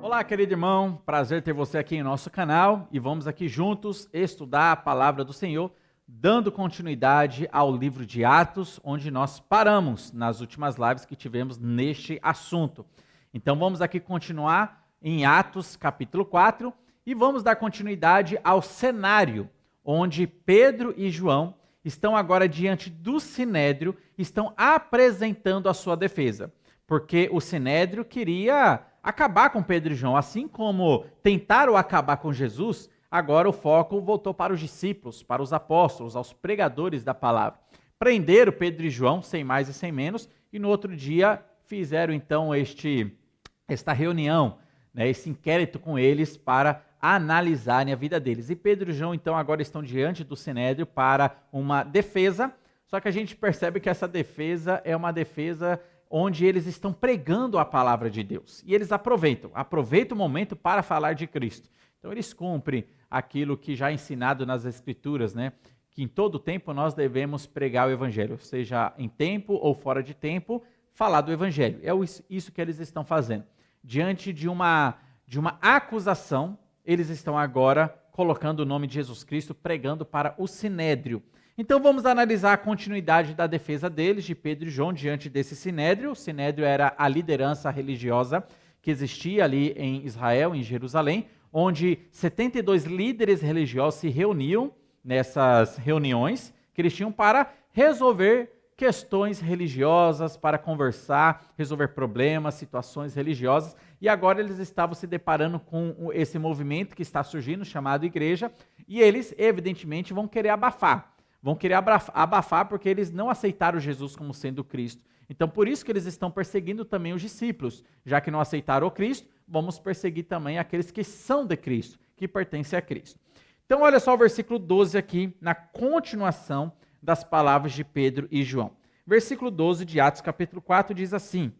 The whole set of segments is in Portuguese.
Olá, querido irmão, prazer ter você aqui em nosso canal e vamos aqui juntos estudar a palavra do Senhor, dando continuidade ao livro de Atos, onde nós paramos nas últimas lives que tivemos neste assunto. Então vamos aqui continuar em Atos capítulo 4 e vamos dar continuidade ao cenário onde Pedro e João estão agora diante do Sinédrio, estão apresentando a sua defesa, porque o Sinédrio queria acabar com Pedro e João, assim como tentaram acabar com Jesus, agora o foco voltou para os discípulos, para os apóstolos, aos pregadores da palavra. Prenderam Pedro e João, sem mais e sem menos, e no outro dia fizeram então esta reunião, esse inquérito com eles para analisarem a vida deles. E Pedro e João então agora estão diante do Sinédrio para uma defesa, só que a gente percebe que essa defesa é uma defesa onde eles estão pregando a palavra de Deus. E eles aproveitam o momento para falar de Cristo. Então eles cumprem aquilo que já é ensinado nas Escrituras, que em todo tempo nós devemos pregar o Evangelho, seja em tempo ou fora de tempo, falar do Evangelho. É isso que eles estão fazendo. Diante de uma acusação, eles estão agora colocando o nome de Jesus Cristo, pregando para o Sinédrio. Então vamos analisar a continuidade da defesa deles, de Pedro e João, diante desse Sinédrio. O Sinédrio era a liderança religiosa que existia ali em Israel, em Jerusalém, onde 72 líderes religiosos se reuniam nessas reuniões que eles tinham para resolver questões religiosas, para conversar, resolver problemas, situações religiosas. E agora eles estavam se deparando com esse movimento que está surgindo, chamado igreja, e eles, evidentemente, vão querer abafar. Vão querer abafar porque eles não aceitaram Jesus como sendo Cristo. Então, por isso que eles estão perseguindo também os discípulos. Já que não aceitaram o Cristo, vamos perseguir também aqueles que são de Cristo, que pertencem a Cristo. Então, olha só o versículo 12 aqui, na continuação das palavras de Pedro e João. Versículo 12 de Atos capítulo 4 diz assim: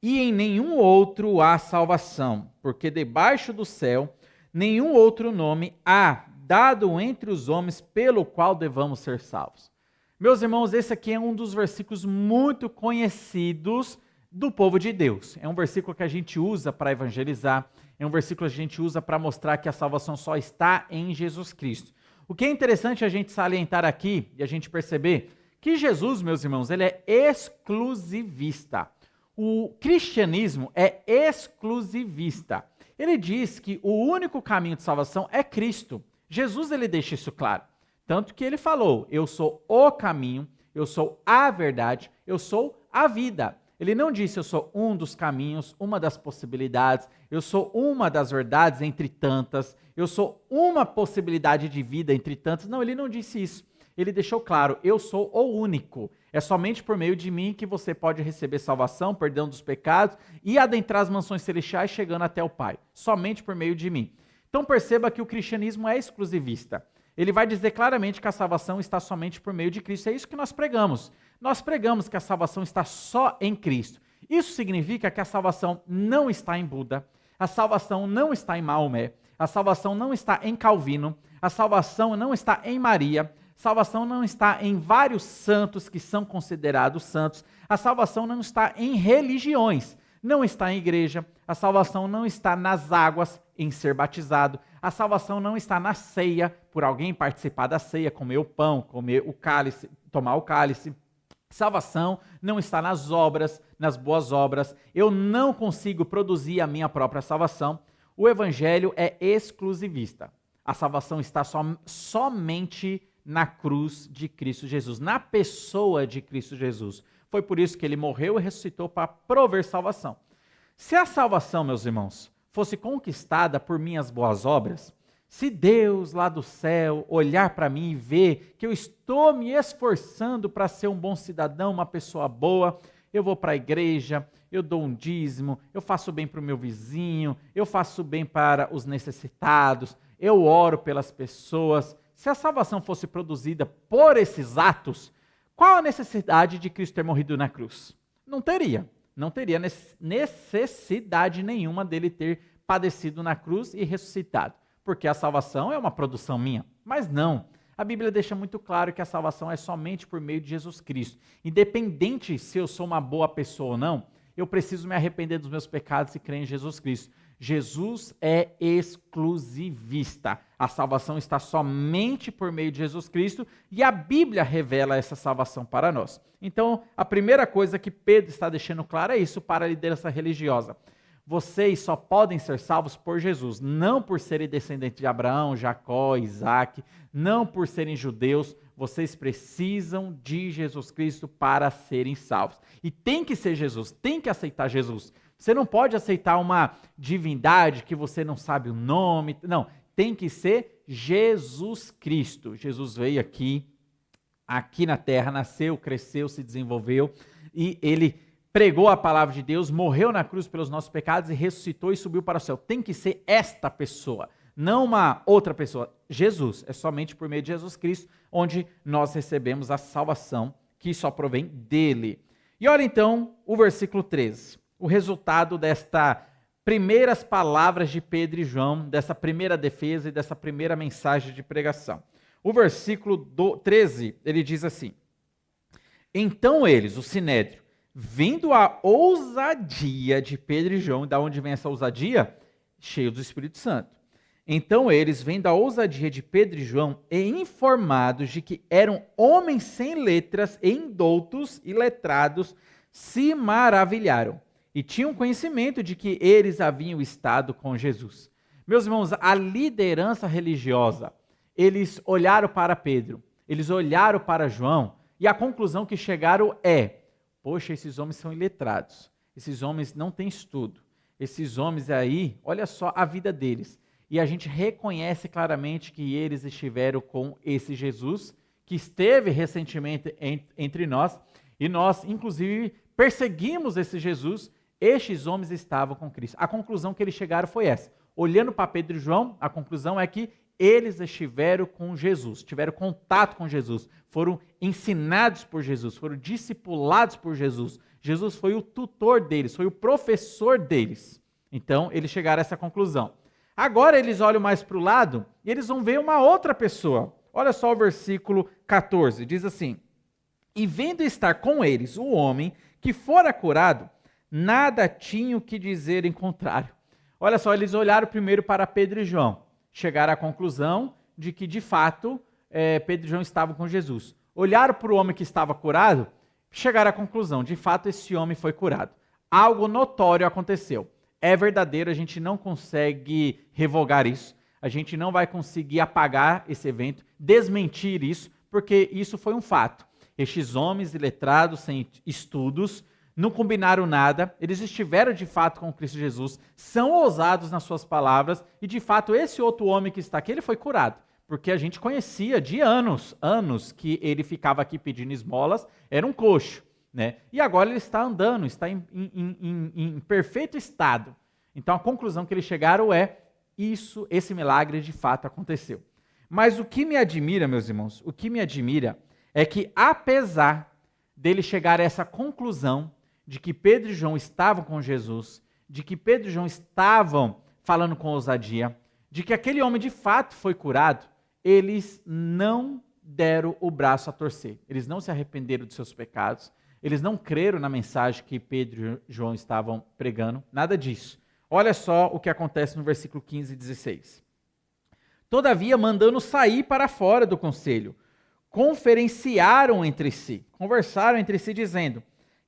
E em nenhum outro há salvação, porque debaixo do céu nenhum outro nome há dado entre os homens pelo qual devamos ser salvos. Meus irmãos, esse aqui é um dos versículos muito conhecidos do povo de Deus. É um versículo que a gente usa para evangelizar, é um versículo que a gente usa para mostrar que a salvação só está em Jesus Cristo. O que é interessante a gente salientar aqui e a gente perceber que Jesus, meus irmãos, ele é exclusivista. O cristianismo é exclusivista. Ele diz que o único caminho de salvação é Cristo. Jesus ele deixa isso claro, tanto que ele falou, eu sou o caminho, eu sou a verdade, eu sou a vida. Ele não disse eu sou um dos caminhos, uma das possibilidades, eu sou uma das verdades entre tantas, eu sou uma possibilidade de vida entre tantas. Não, ele não disse isso. Ele deixou claro, eu sou o único. É somente por meio de mim que você pode receber salvação, perdão dos pecados e adentrar as mansões celestiais chegando até o Pai. Somente por meio de mim. Então perceba que o cristianismo é exclusivista. Ele vai dizer claramente que a salvação está somente por meio de Cristo. É isso que nós pregamos. Nós pregamos que a salvação está só em Cristo. Isso significa que a salvação não está em Buda, a salvação não está em Maomé, a salvação não está em Calvino, a salvação não está em Maria, a salvação não está em vários santos que são considerados santos, a salvação não está em religiões, não está em igreja, a salvação não está nas águas, em ser batizado, a salvação não está na ceia, por alguém participar da ceia, comer o pão, comer o cálice, tomar o cálice. Salvação não está nas obras, nas boas obras. Eu não consigo produzir a minha própria salvação. O evangelho é exclusivista. A salvação está somente na cruz de Cristo Jesus, na pessoa de Cristo Jesus. Foi por isso que ele morreu e ressuscitou para prover salvação. Se a salvação, meus irmãos, fosse conquistada por minhas boas obras, se Deus lá do céu olhar para mim e ver que eu estou me esforçando para ser um bom cidadão, uma pessoa boa, eu vou para a igreja, eu dou um dízimo, eu faço bem para o meu vizinho, eu faço bem para os necessitados, eu oro pelas pessoas. Se a salvação fosse produzida por esses atos, qual a necessidade de Cristo ter morrido na cruz? Não teria necessidade nenhuma dele ter padecido na cruz e ressuscitado, porque a salvação é uma produção minha. Mas não, a Bíblia deixa muito claro que a salvação é somente por meio de Jesus Cristo. Independente se eu sou uma boa pessoa ou não, eu preciso me arrepender dos meus pecados e crer em Jesus Cristo. Jesus é exclusivista. A salvação está somente por meio de Jesus Cristo e a Bíblia revela essa salvação para nós. Então, a primeira coisa que Pedro está deixando claro é isso para a liderança religiosa. Vocês só podem ser salvos por Jesus, não por serem descendentes de Abraão, Jacó, Isaac, não por serem judeus. Vocês precisam de Jesus Cristo para serem salvos. E tem que ser Jesus, tem que aceitar Jesus. Você não pode aceitar uma divindade que você não sabe o nome. Não, tem que ser Jesus Cristo. Jesus veio aqui na terra, nasceu, cresceu, se desenvolveu e ele pregou a palavra de Deus, morreu na cruz pelos nossos pecados e ressuscitou e subiu para o céu. Tem que ser esta pessoa, não uma outra pessoa. Jesus, é somente por meio de Jesus Cristo onde nós recebemos a salvação que só provém dele. E olha então o versículo 13. O resultado destas primeiras palavras de Pedro e João, dessa primeira defesa e dessa primeira mensagem de pregação. O versículo 13, ele diz assim: então eles, o Sinédrio, vendo a ousadia de Pedro e João, da onde vem essa ousadia? Cheio do Espírito Santo. Então eles, vendo a ousadia de Pedro e João, e informados de que eram homens sem letras, indoutos e letrados, se maravilharam. E tinham conhecimento de que eles haviam estado com Jesus. Meus irmãos, a liderança religiosa, eles olharam para Pedro, eles olharam para João, e a conclusão que chegaram é: poxa, esses homens são iletrados, esses homens não têm estudo, esses homens aí, olha só a vida deles. E a gente reconhece claramente que eles estiveram com esse Jesus, que esteve recentemente entre nós, e nós, inclusive, perseguimos esse Jesus. Estes homens estavam com Cristo. A conclusão que eles chegaram foi essa. Olhando para Pedro e João, a conclusão é que eles estiveram com Jesus, tiveram contato com Jesus, foram ensinados por Jesus, foram discipulados por Jesus. Jesus foi o tutor deles, foi o professor deles. Então, eles chegaram a essa conclusão. Agora eles olham mais para o lado e eles vão ver uma outra pessoa. Olha só o versículo 14, diz assim: e vendo estar com eles o homem que fora curado, nada tinham que dizer em contrário. Olha só, eles olharam primeiro para Pedro e João, chegaram à conclusão de que, de fato, Pedro e João estavam com Jesus. Olharam para o homem que estava curado, chegaram à conclusão, de fato, esse homem foi curado. Algo notório aconteceu. É verdadeiro, a gente não consegue revogar isso, a gente não vai conseguir apagar esse evento, desmentir isso, porque isso foi um fato. Estes homens iletrados, sem estudos, não combinaram nada, eles estiveram de fato com Cristo Jesus, são ousados nas suas palavras, e de fato esse outro homem que está aqui, ele foi curado, porque a gente conhecia de anos que ele ficava aqui pedindo esmolas, era um coxo, né? E agora ele está andando, está em perfeito estado. Então a conclusão que eles chegaram é, esse milagre de fato aconteceu. Mas o que me admira, meus irmãos, o que me admira é que apesar dele chegar a essa conclusão, de que Pedro e João estavam com Jesus, de que Pedro e João estavam falando com ousadia, de que aquele homem de fato foi curado, eles não deram o braço a torcer. Eles não se arrependeram dos seus pecados, eles não creram na mensagem que Pedro e João estavam pregando, nada disso. Olha só o que acontece no versículo 15 e 16. Todavia, mandando sair para fora do conselho, conferenciaram entre si, conversaram entre si, dizendo: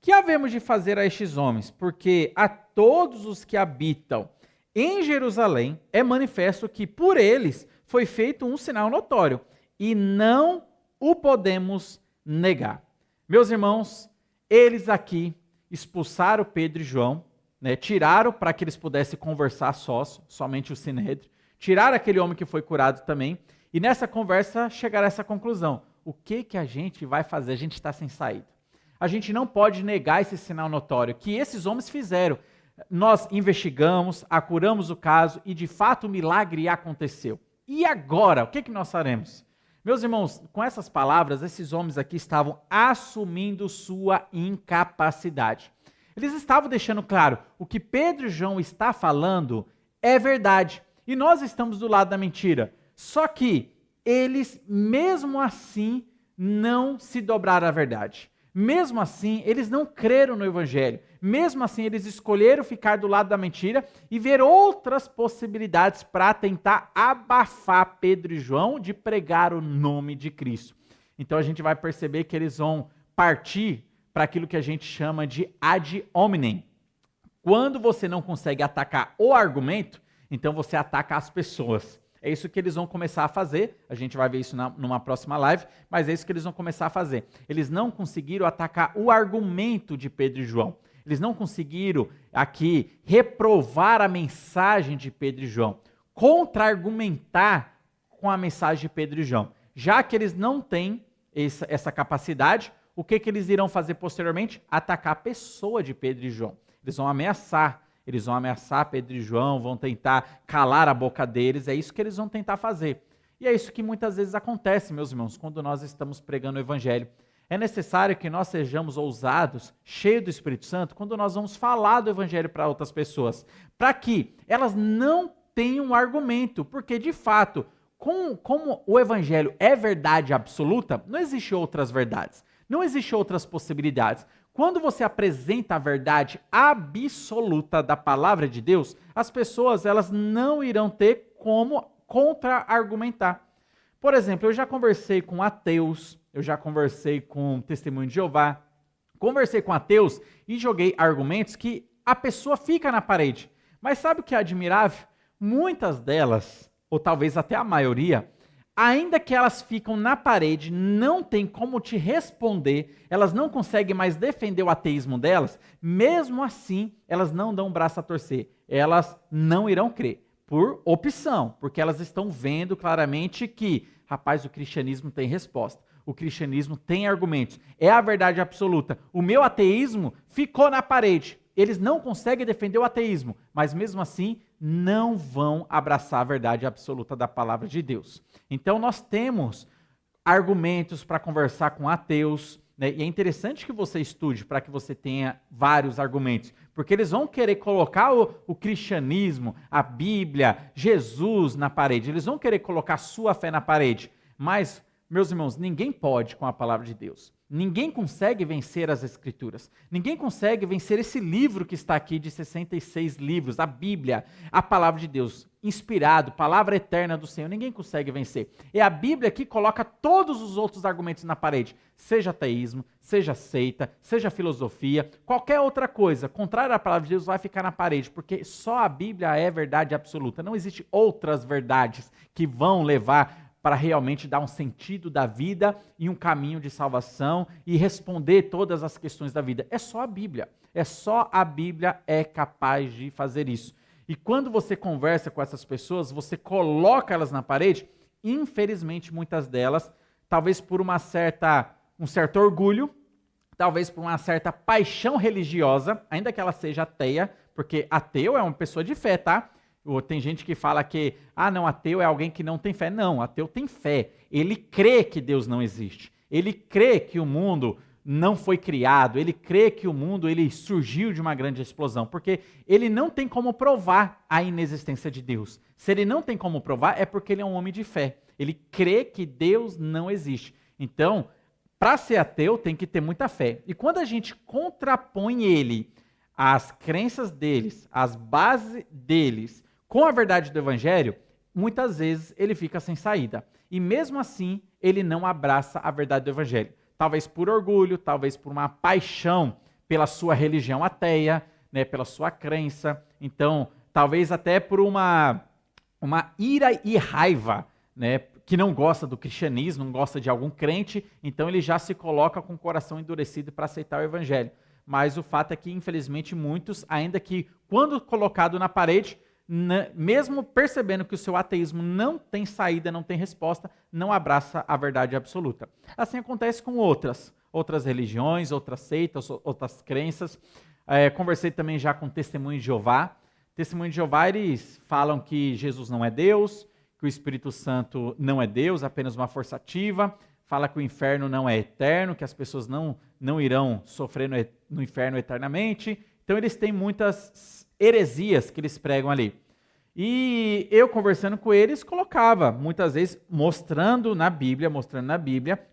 que havemos de fazer a estes homens? Porque a todos os que habitam em Jerusalém é manifesto que por eles foi feito um sinal notório, e não o podemos negar. Meus irmãos, eles aqui expulsaram Pedro e João, né, tiraram para que eles pudessem conversar sós, somente o Sinédrio, tiraram aquele homem que foi curado também, e nessa conversa chegaram a essa conclusão: o que a gente vai fazer? A gente está sem saída. A gente não pode negar esse sinal notório que esses homens fizeram. Nós investigamos, acuramos o caso e de fato o milagre aconteceu. E agora, o que nós faremos? Meus irmãos, com essas palavras, esses homens aqui estavam assumindo sua incapacidade. Eles estavam deixando claro, o que Pedro e João está falando é verdade. E nós estamos do lado da mentira. Só que eles, mesmo assim, não se dobraram à verdade. Mesmo assim, eles não creram no evangelho. Mesmo assim, eles escolheram ficar do lado da mentira e ver outras possibilidades para tentar abafar Pedro e João de pregar o nome de Cristo. Então a gente vai perceber que eles vão partir para aquilo que a gente chama de ad hominem. Quando você não consegue atacar o argumento, então você ataca as pessoas. É isso que eles vão começar a fazer, a gente vai ver isso numa próxima live, mas é isso que eles vão começar a fazer. Eles não conseguiram atacar o argumento de Pedro e João. Eles não conseguiram aqui reprovar a mensagem de Pedro e João, contra-argumentar com a mensagem de Pedro e João. Já que eles não têm essa capacidade, o que eles irão fazer posteriormente? Atacar a pessoa de Pedro e João. Eles vão ameaçar Pedro e João, vão tentar calar a boca deles, é isso que eles vão tentar fazer. E é isso que muitas vezes acontece, meus irmãos, quando nós estamos pregando o evangelho. É necessário que nós sejamos ousados, cheios do Espírito Santo, quando nós vamos falar do evangelho para outras pessoas, para que elas não tenham argumento, porque de fato, como o evangelho é verdade absoluta, não existe outras verdades, não existe outras possibilidades. Quando você apresenta a verdade absoluta da palavra de Deus, as pessoas elas não irão ter como contra-argumentar. Por exemplo, eu já conversei com ateus, eu já conversei com testemunho de Jeová, conversei com ateus e joguei argumentos que a pessoa fica na parede. Mas sabe o que é admirável? Muitas delas, ou talvez até a maioria, ainda que elas ficam na parede, não tem como te responder, elas não conseguem mais defender o ateísmo delas, mesmo assim, elas não dão um braço a torcer, elas não irão crer, por opção, porque elas estão vendo claramente que, rapaz, o cristianismo tem resposta, o cristianismo tem argumentos, é a verdade absoluta, o meu ateísmo ficou na parede, eles não conseguem defender o ateísmo, mas mesmo assim não vão abraçar a verdade absoluta da palavra de Deus. Então nós temos argumentos para conversar com ateus, né? E é interessante que você estude para que você tenha vários argumentos, porque eles vão querer colocar o cristianismo, a Bíblia, Jesus na parede, eles vão querer colocar a sua fé na parede, mas, meus irmãos, ninguém pode com a palavra de Deus. Ninguém consegue vencer as Escrituras. Ninguém consegue vencer esse livro que está aqui de 66 livros, a Bíblia, a palavra de Deus, inspirado, palavra eterna do Senhor. Ninguém consegue vencer. É a Bíblia que coloca todos os outros argumentos na parede, seja ateísmo, seja seita, seja filosofia, qualquer outra coisa contrária à palavra de Deus vai ficar na parede, porque só a Bíblia é verdade absoluta. Não existem outras verdades que vão levar para realmente dar um sentido da vida e um caminho de salvação e responder todas as questões da vida. É só a Bíblia. É só a Bíblia é capaz de fazer isso. E quando você conversa com essas pessoas, você coloca elas na parede, infelizmente muitas delas, talvez por um certo orgulho, talvez por uma certa paixão religiosa, ainda que ela seja ateia, porque ateu é uma pessoa de fé, tá? Tem gente que fala que, não, ateu é alguém que não tem fé. Não, ateu tem fé. Ele crê que Deus não existe. Ele crê que o mundo não foi criado. Ele crê que o mundo ele surgiu de uma grande explosão. Porque ele não tem como provar a inexistência de Deus. Se ele não tem como provar, é porque ele é um homem de fé. Ele crê que Deus não existe. Então, para ser ateu, tem que ter muita fé. E quando a gente contrapõe ele, as crenças deles, as bases deles, com a verdade do evangelho, muitas vezes ele fica sem saída. E mesmo assim, ele não abraça a verdade do evangelho. Talvez por orgulho, talvez por uma paixão pela sua religião ateia, né, pela sua crença. Então, talvez até por uma ira e raiva, né, que não gosta do cristianismo, não gosta de algum crente, então ele já se coloca com o coração endurecido para aceitar o evangelho. Mas o fato é que, infelizmente, muitos, ainda que quando colocado na parede, mesmo percebendo que o seu ateísmo não tem saída, não tem resposta, não abraça a verdade absoluta. Assim acontece com outras religiões, outras seitas, outras crenças. Conversei também já com Testemunho de Jeová. Testemunho de Jeová, eles falam que Jesus não é Deus, que o Espírito Santo não é Deus, apenas uma força ativa. Fala que o inferno não é eterno, que as pessoas não irão sofrer no inferno eternamente. Então eles têm muitas heresias que eles pregam ali. E eu conversando com eles, colocava, muitas vezes, mostrando na Bíblia,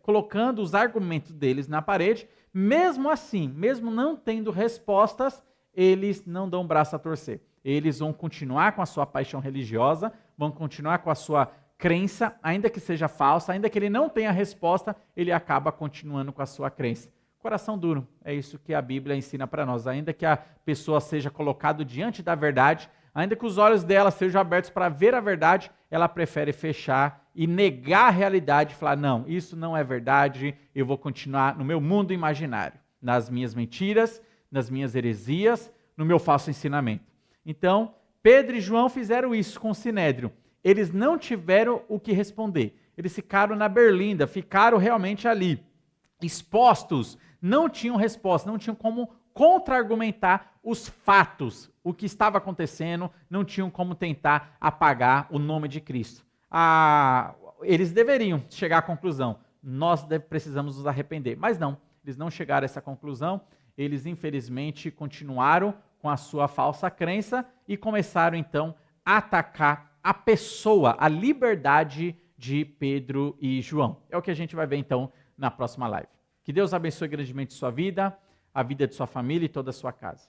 colocando os argumentos deles na parede. Mesmo assim, mesmo não tendo respostas, eles não dão braço a torcer. Eles vão continuar com a sua paixão religiosa, vão continuar com a sua crença, ainda que seja falsa, ainda que ele não tenha resposta, ele acaba continuando com a sua crença. Coração duro, é isso que a Bíblia ensina para nós. Ainda que a pessoa seja colocada diante da verdade, ainda que os olhos dela sejam abertos para ver a verdade, ela prefere fechar e negar a realidade e falar, não, isso não é verdade, eu vou continuar no meu mundo imaginário, nas minhas mentiras, nas minhas heresias, no meu falso ensinamento. Então, Pedro e João fizeram isso com o Sinédrio. Eles não tiveram o que responder. Eles ficaram na berlinda, ficaram realmente ali, expostos, não tinham resposta, não tinham como contra-argumentar os fatos, o que estava acontecendo, não tinham como tentar apagar o nome de Cristo. Eles deveriam chegar à conclusão, nós precisamos nos arrepender, mas não, eles não chegaram a essa conclusão, eles infelizmente continuaram com a sua falsa crença e começaram então a atacar a pessoa, a liberdade de Pedro e João. É o que a gente vai ver então na próxima live. Que Deus abençoe grandemente sua vida, a vida de sua família e toda a sua casa.